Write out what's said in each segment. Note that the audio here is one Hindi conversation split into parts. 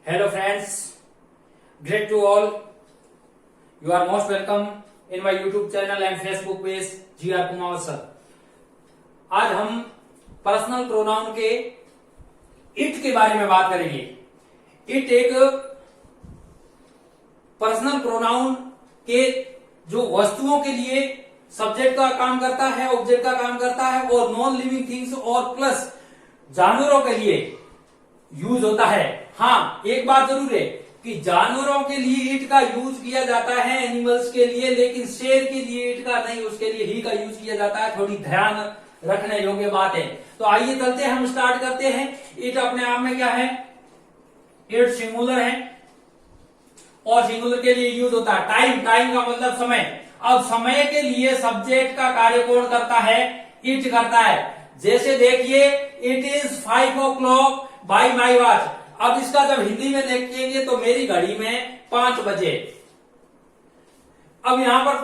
Hello friends, great to all. You are most welcome in my YouTube channel and Facebook page GR Kumawat sir. आज हम पर्सनल प्रोनाउन के इट के बारे में बात करेंगे। इट एक पर्सनल प्रोनाउन के जो वस्तुओं के लिए सब्जेक्ट का काम करता है, ऑब्जेक्ट का काम करता है और नॉन लिविंग थिंग्स और प्लस जानवरों के लिए यूज होता है। हाँ, एक बात जरूर है कि जानवरों के लिए इट का यूज किया जाता है, एनिमल्स के लिए, लेकिन शेर के लिए इट का नहीं, उसके लिए ही का यूज किया जाता है। थोड़ी ध्यान रखने योग्य बात है। तो आइए चलते हैं, हम स्टार्ट करते हैं। इट अपने आप में क्या है? इट सिंगुलर है और सिंगुलर के लिए यूज होता है। टाइम, टाइम का मतलब समय। अब समय के लिए सब्जेक्ट का कार्य कौन करता है? इट करता है। जैसे देखिए, it is 5 o'clock by my watch. अब इसका जब हिंदी में देखेंगे तो मेरी घड़ी में 5 बजे। अब यहां पर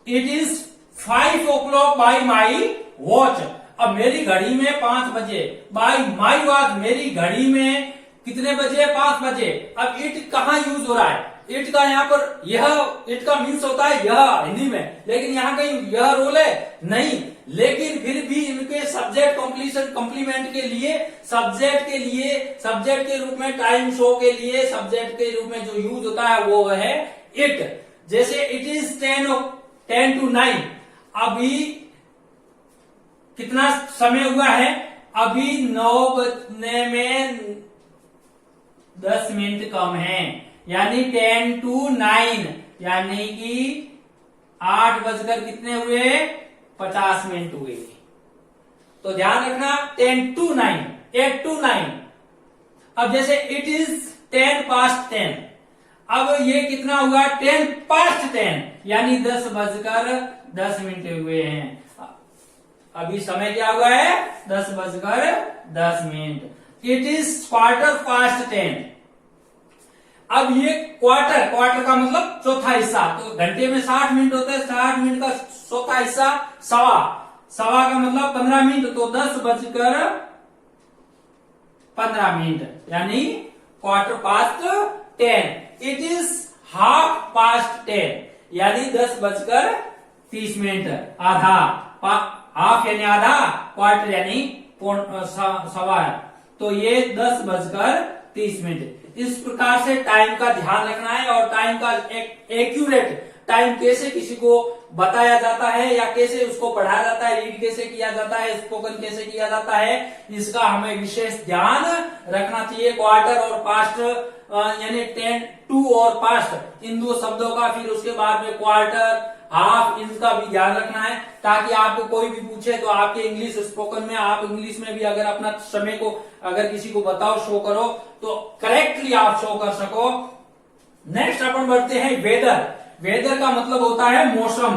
it is 5 o'clock by my watch. अब मेरी घड़ी में 5 बजे, बाई माई वॉच मेरी घड़ी में कितने बजे? 5 बजे। अब इट कहां यूज हो रहा है? इट का यहाँ पर यह इट का मीन्स होता है यह हिंदी में, लेकिन यहाँ कहीं यह रोल है नहीं। लेकिन फिर भी इनके सब्जेक्ट कॉम्प्लीमेंट के लिए, सब्जेक्ट के रूप में, टाइम शो के लिए सब्जेक्ट के रूप में जो यूज होता है वो है इट। जैसे इट इज 10 to 9। अभी कितना समय हुआ है? अभी 9 बजने में 10 मिनट कम है, यानी 10 to 9, यानी कि 8 बजकर कितने हुए? 50 मिनट हुए। तो ध्यान रखना, 10 to 9, 8 to 9। अब जैसे इट इज 10 past 10। अब ये कितना हुआ? 10 past 10, यानी 10 बजकर 10 मिनट हुए हैं। अभी समय क्या हुआ है? 10 बजकर 10 minute. It is quarter past 10। अब ये क्वार्टर का मतलब चौथा हिस्सा। तो घंटे में 60 मिनट होते हैं, 60 मिनट का चौथा हिस्सा सवा का मतलब 15 मिनट। तो 10 बजकर 15 मिनट, यानी quarter past 10। It is half past 10, यानी 10 बजकर 30 मिनट। आधा, हाफ यानी आधा, क्वार्टर यानी सवा। तो ये 10 बजकर 30 मिनट। इस प्रकार से टाइम का ध्यान रखना है और टाइम का एक्यूरेट टाइम कैसे किसी को बताया जाता है या कैसे उसको पढ़ाया जाता है, रीड कैसे किया जाता है, स्पोकन कैसे किया जाता है, इसका हमें विशेष ध्यान रखना चाहिए। क्वार्टर और पास्ट यानी 10 to और पास्ट, इन दो शब्दों का, फिर उसके बाद में क्वार्टर, हाफ, इनका भी ध्यान रखना है, ताकि आपको कोई भी पूछे तो आपके इंग्लिश स्पोकन में, आप इंग्लिश में भी अगर अपना समय को अगर किसी को बताओ, शो करो, तो करेक्टली आप शो कर सको। नेक्स्ट अपन बढ़ते हैं वेदर। वेदर का मतलब होता है मौसम,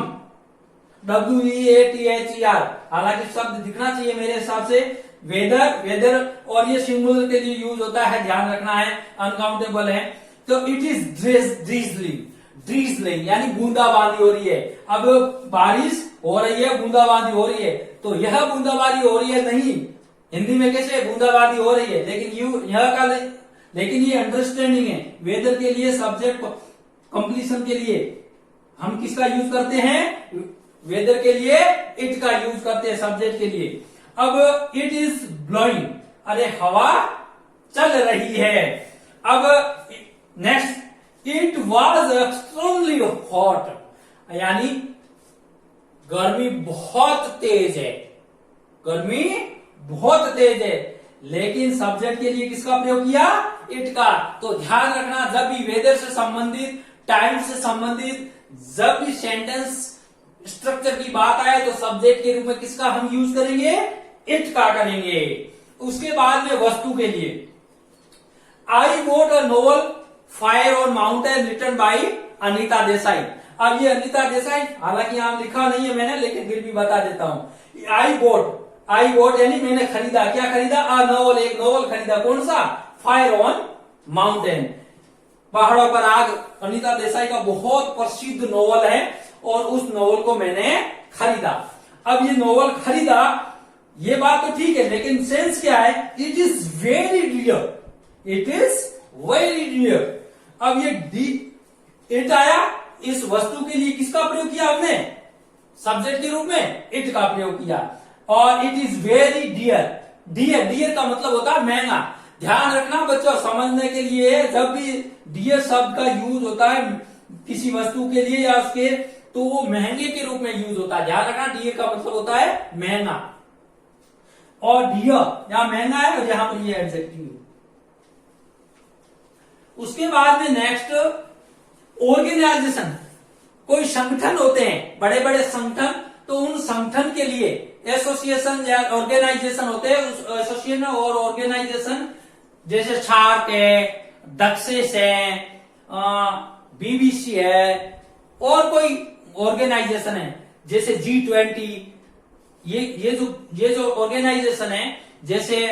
WEATHER। हालांकि शब्द दिखना चाहिए मेरे हिसाब से। वेदर और ये सिंगुलर के लिए यूज होता है, ध्यान रखना है, अनकाउंटेबल है। तो इट इज ड्रीजलिंग, यानी बूंदाबांदी हो रही है। अब बारिश हो रही है, बूंदाबांदी हो रही है, तो यह बूंदाबांदी हो रही है नहीं, हिंदी में कैसे बूंदाबांदी हो रही है, लेकिन ये अंडरस्टैंडिंग है। वेदर के लिए, सब्जेक्ट कंप्लीशन के लिए हम किसका यूज करते हैं? वेदर के लिए इट का यूज करते हैं, सब्जेक्ट के लिए। अब इट इज ब्लोइंग, अरे हवा चल रही है। अब next, it was extremely hot, यानी गर्मी बहुत तेज है, गर्मी बहुत तेज है। लेकिन सब्जेक्ट के लिए किसका प्रयोग किया? इट का। तो ध्यान रखना, जब भी वेदर से संबंधित, टाइम से संबंधित, जब भी सेंटेंस स्ट्रक्चर की बात आए तो सब्जेक्ट के रूप में किसका हम यूज करेंगे? इट का करेंगे। उसके बाद में वस्तु के लिए, I vote a novel fire on mountain written by Anita Desai. अब ये अनीता देसाई, हालांकि यहां लिखा नहीं है मैंने, लेकिन फिर भी बता देता हूं। आई वोट यानी मैंने खरीदा। क्या खरीदा? अ नोवेल, एक नोवेल खरीदा। कौन सा? फायर ऑन माउंटेन, पहाड़ों पर आग। अनीता देसाई का बहुत प्रसिद्ध नोवेल है और उस नोवेल को मैंने खरीदा। अब ये नोवेल खरीदा, ये बात तो ठीक है, लेकिन सेंस क्या है? It is very dear, it is very dear. अब ये इट आया, इस वस्तु के लिए किसका प्रयोग किया हमने? सब्जेक्ट के रूप में इट का प्रयोग किया। और it is very dear. Dear, dear का मतलब होता है महंगा। ध्यान रखना बच्चों, समझने के लिए जब भी डियर शब्द का यूज होता है किसी वस्तु के लिए या उसके, तो वो महंगे के रूप में यूज होता है। ध्यान रखना, डियर का मतलब होता है महंगा। और डियर यहां महंगा है और यहां पर ये एडजेक्टिव। उसके बाद में नेक्स्ट ऑर्गेनाइजेशन। कोई संगठन होते हैं, बड़े बड़े संगठन, तो उन संगठन के लिए एसोसिएशन या ऑर्गेनाइजेशन होते हैं। उस एसोसिएशन और ऑर्गेनाइजेशन जैसे शार्क है, दक्सेस है, बीबीसी है, और कोई ऑर्गेनाइजेशन है जैसे G20। ये जो ऑर्गेनाइजेशन है, जैसे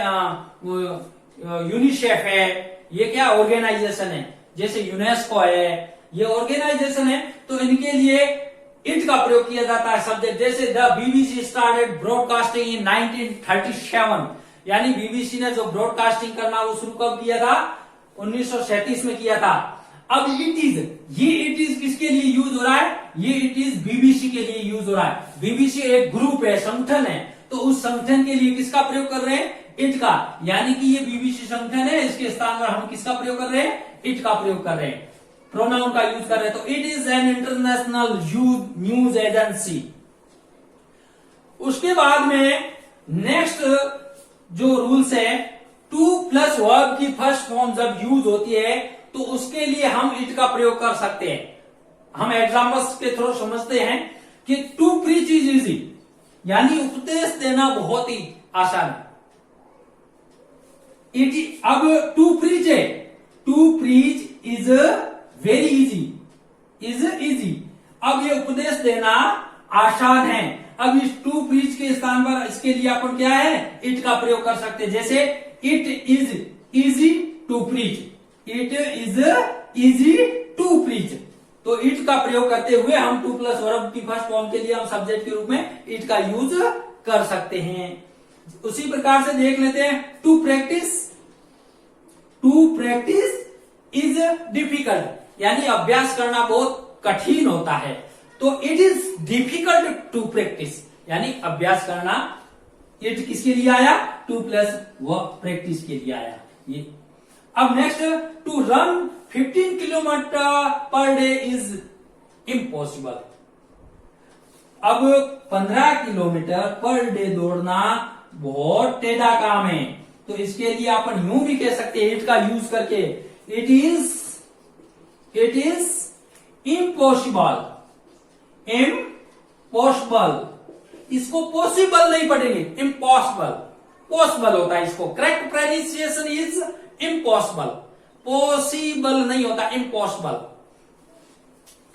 यूनिसेफ है, ये क्या ऑर्गेनाइजेशन है, जैसे यूनेस्को है, ये ऑर्गेनाइजेशन है। तो इनके लिए इट का प्रयोग किया जाता है सब्जेक्ट। जैसे द बीबीसी स्टार्टेड ब्रॉडकास्टिंग इन 1937, यानी बीबीसी ने जो ब्रॉडकास्टिंग करना वो शुरू कब किया था? 1937 में किया था। अब इट इज, ये इट इज किसके लिए यूज हो रहा है? ये इट इज बीबीसी के लिए यूज हो रहा है। बीबीसी एक ग्रुप है, संगठन है, तो उस संगठन के लिए किसका प्रयोग कर रहे हैं? इट का। यानी कि ये बीबीसी संगठन है, इसके स्थान पर हम किसका प्रयोग कर रहे हैं? इट का प्रयोग कर रहे हैं, प्रोनाउन का यूज कर रहे हैं। तो it is an international news agency. उसके बाद में नेक्स्ट जो रूल्स है, टू प्लस वर्ब की फर्स्ट फॉर्म जब यूज होती है तो उसके लिए हम इट का प्रयोग कर सकते हैं। हम एग्जाम्पल्स के थ्रू समझते हैं कि टू प्रीच इज इजी, यानी उपदेश देना बहुत ही आसान है। अब टू प्रीच है, to preach is very easy, अब ये उपदेश देना आसान है। अब इस टू प्रीच के स्थान पर इसके लिए अपन क्या है? इट का प्रयोग कर सकते हैं। जैसे it is easy to preach, it is easy to preach. तो इट का प्रयोग करते हुए हम टू प्लस वर्ब की फर्स्ट फॉर्म के लिए हम सब्जेक्ट के रूप में इट का यूज कर सकते हैं। उसी प्रकार से देख लेते हैं टू प्रैक्टिस इज डिफिकल्ट, यानी अभ्यास करना बहुत कठिन होता है। तो it is difficult to practise, यानी अभ्यास करना। इट किसके लिए आया? टू प्लस वर्ब प्रैक्टिस के लिए आया ये। अब next, to run 15 kilometre per day is impossible. अब 15 किलोमीटर पर डे दौड़ना बहुत टेढ़ा काम है, तो इसके लिए अपन यूं भी कह सकते हैं इट का यूज करके, इट इज इम्पॉसिबल। इसको पॉसिबल नहीं पढ़ेंगे, इम्पॉसिबल, पॉसिबल होता है इसको। Correct pronunciation is impossible, possible नहीं होता, इम्पॉसिबल।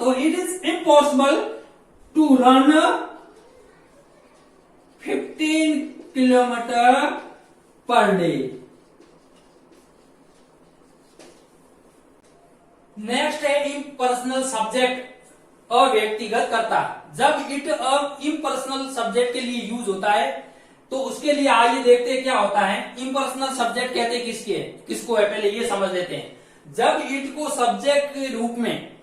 तो it is impossible to run 15 kilometre per day. Next है इम्पर्सनल सब्जेक्ट, अव्यक्तिगत कर्ता। जब इट इम्पर्सनल सब्जेक्ट के लिए यूज होता है तो उसके लिए आइए देखते हैं क्या होता है। इम्पर्सनल सब्जेक्ट कहते हैं किसको है, पहले ये समझ लेते हैं। जब इट को सब्जेक्ट के रूप में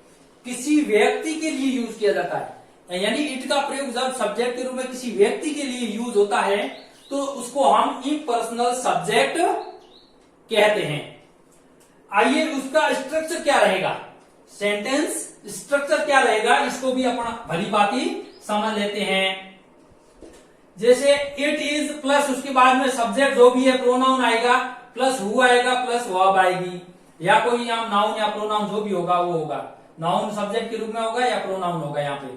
किसी व्यक्ति के लिए यूज किया जाता है, यानी इट का प्रयोग जब सब्जेक्ट के रूप में किसी व्यक्ति के लिए यूज होता है तो उसको हम इम्पर्सनल सब्जेक्ट कहते हैं। आइए उसका स्ट्रक्चर क्या रहेगा, सेंटेंस स्ट्रक्चर क्या रहेगा, इसको भी अपना भली बाती समझ लेते हैं। जैसे इट इज प्लस उसके बाद में सब्जेक्ट जो भी है प्रोनाउन आएगा, प्लस हु आएगा, प्लस वर्ब आएगी, या कोई यहाँ नाउन या प्रोनाउन जो भी होगा वो होगा। नाउन सब्जेक्ट के रूप में होगा या प्रोनाउन होगा। यहाँ पे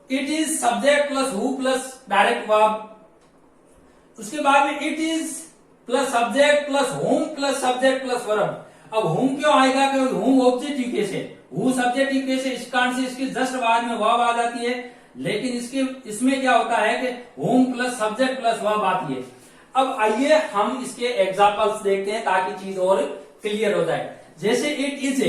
it is subject plus who plus direct verb. उसके बाद में it is plus subject plus home plus subject plus verb. अब होम क्यों आएगा? क्योंकि होम ऑब्जेक्टिव केस है, हु सब्जेक्टिव केस है, इस कारण से इसके जस्ट बाद में वर्ब आ जाती है। लेकिन इसमें क्या होता है कि home plus subject plus verb आती है। अब आइए हम इसके एग्जांपल्स देखते हैं ताकि चीज और क्लियर हो जाए। जैसे इट इज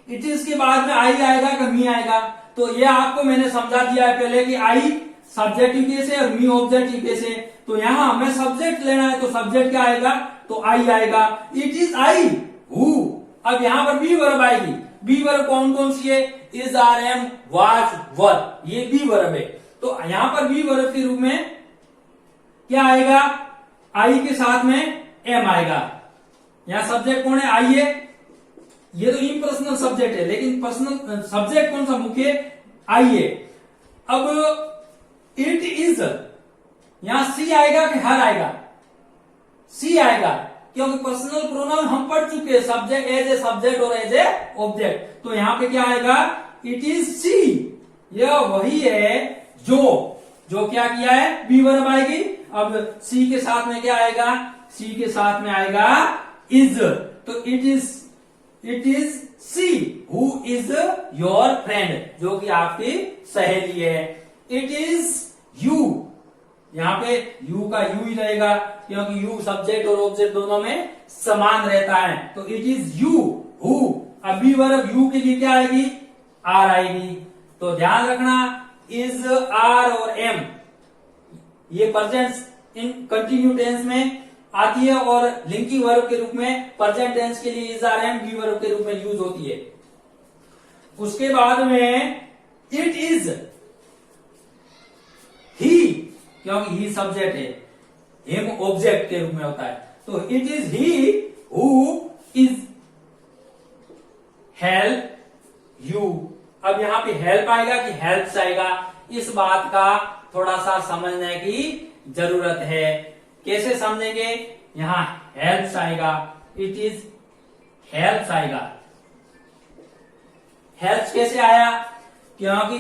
इट इज के बाद में आई आएगा कि मी आएगा, तो ये आपको मैंने समझा दिया है पहले कि आई सब्जेक्टिव केस है और मी ऑब्जेक्टिव केस है। तो यहां हमें सब्जेक्ट लेना है, तो सब्जेक्ट क्या आएगा? तो आई आएगा। इट इज आई हु, अब यहां पर बी वर्ब आएगी। बी वर्ब कौन कौन सी है? इज, आर, एम, वाज, वर, ये बी वर्ब है। तो यहां पर बी वर्ब के रूप में क्या आएगा? आई के साथ में एम आएगा। यहां सब्जेक्ट कौन है? आई है। ये तो इम्पर्सनल सब्जेक्ट है, लेकिन पर्सनल सब्जेक्ट कौन सा मुख्य? आई है। अब इट इज, यहां सी आएगा कि हर आएगा? सी आएगा, क्योंकि पर्सनल प्रोनाउन हम पढ़ चुके हैं, सब्जेक्ट एज ए सब्जेक्ट और एज ए ऑब्जेक्ट। तो यहां पे क्या आएगा? It is C. यह वही है जो क्या किया है? बी वर्ब आएगी। अब सी के साथ में क्या आएगा? सी के साथ में आएगा इज। तो it is see who is your friend, जो कि आपकी सहेली है। इट इज यू, यहां पे यू का यू ही रहेगा, क्योंकि यू सब्जेक्ट और ऑब्जेक्ट दोनों में समान रहता है। तो इट इज यू हु। अब बी वर्ब यू के लिए क्या आएगी? आर आएगी। तो ध्यान रखना, इज, आर और एम ये प्रेजेंट इन कंटिन्यू टेंस में आती है और लिंकिंग वर्ब के रूप में प्रेजेंट टेंस के लिए is, are, am be verb के रूप में यूज होती है। उसके बाद में इट इज ही, क्योंकि ही सब्जेक्ट है, हिम ऑब्जेक्ट के रूप में होता है। तो it is he who is help you. अब यहां पे हेल्प आएगा कि हेल्प्स आएगा, इस बात का थोड़ा सा समझने की जरूरत है। कैसे समझेंगे? यहां हेल्प्स आएगा, इट इज हेल्प्स आएगा। हेल्प्स कैसे आया? क्योंकि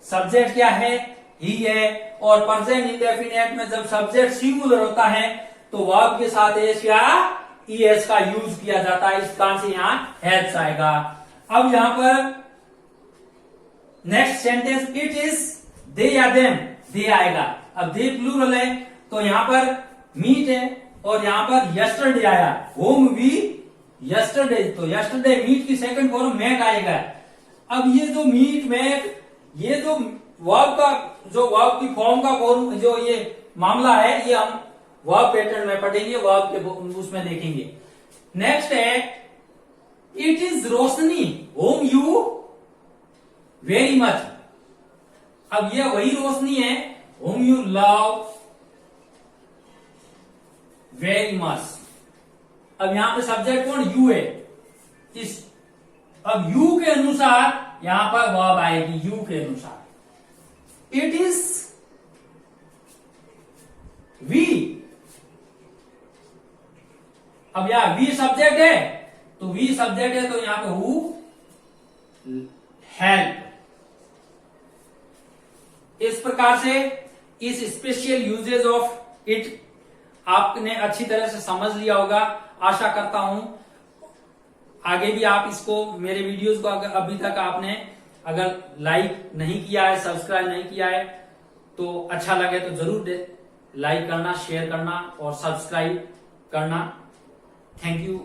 सब्जेक्ट क्या है? ही है, और प्रेजेंट इंडेफिनिट में जब सब्जेक्ट सिंगुलर होता है तो वर्ब के साथ एस या ईएस का यूज किया जाता है। इस कारण से यहां हेल्प्स आएगा। अब यहां पर next sentence, it is they या देम, दे आएगा। अब दे प्लूरल है, तो यहां पर मीट है और यहां पर यस्टरडे आया, होम वी यस्टरडे, तो यस्टरडे मीट की सेकंड फॉर्म मैट आएगा। अब ये जो मीट मैट, ये जो वर्ब की फॉर्म का फॉर्म जो ये मामला है, ये हम वर्ब पैटर्न में पढ़ेंगे, वर्ब के उसमें देखेंगे। नेक्स्ट है it is Roshni home you very much. अब ये वही रोशनी है home you love very much. अब यहां पे सब्जेक्ट कौन? यू है। अब यू के अनुसार यहां पर वर्ब आएगी, यू के अनुसार। It is we. अब यहां वी सब्जेक्ट है, तो वी सब्जेक्ट है, तो यहां पे हु हेल्प। इस प्रकार से इस स्पेशल यूजेज ऑफ इट आपने अच्छी तरह से समझ लिया होगा, आशा करता हूं। आगे भी आप इसको, मेरे वीडियोस को अगर अभी तक आपने अगर लाइक नहीं किया है, सब्सक्राइब नहीं किया है, तो अच्छा लगे तो जरूर लाइक करना, शेयर करना और सब्सक्राइब करना। Thank you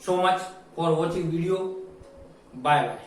so much for watching video. Bye bye.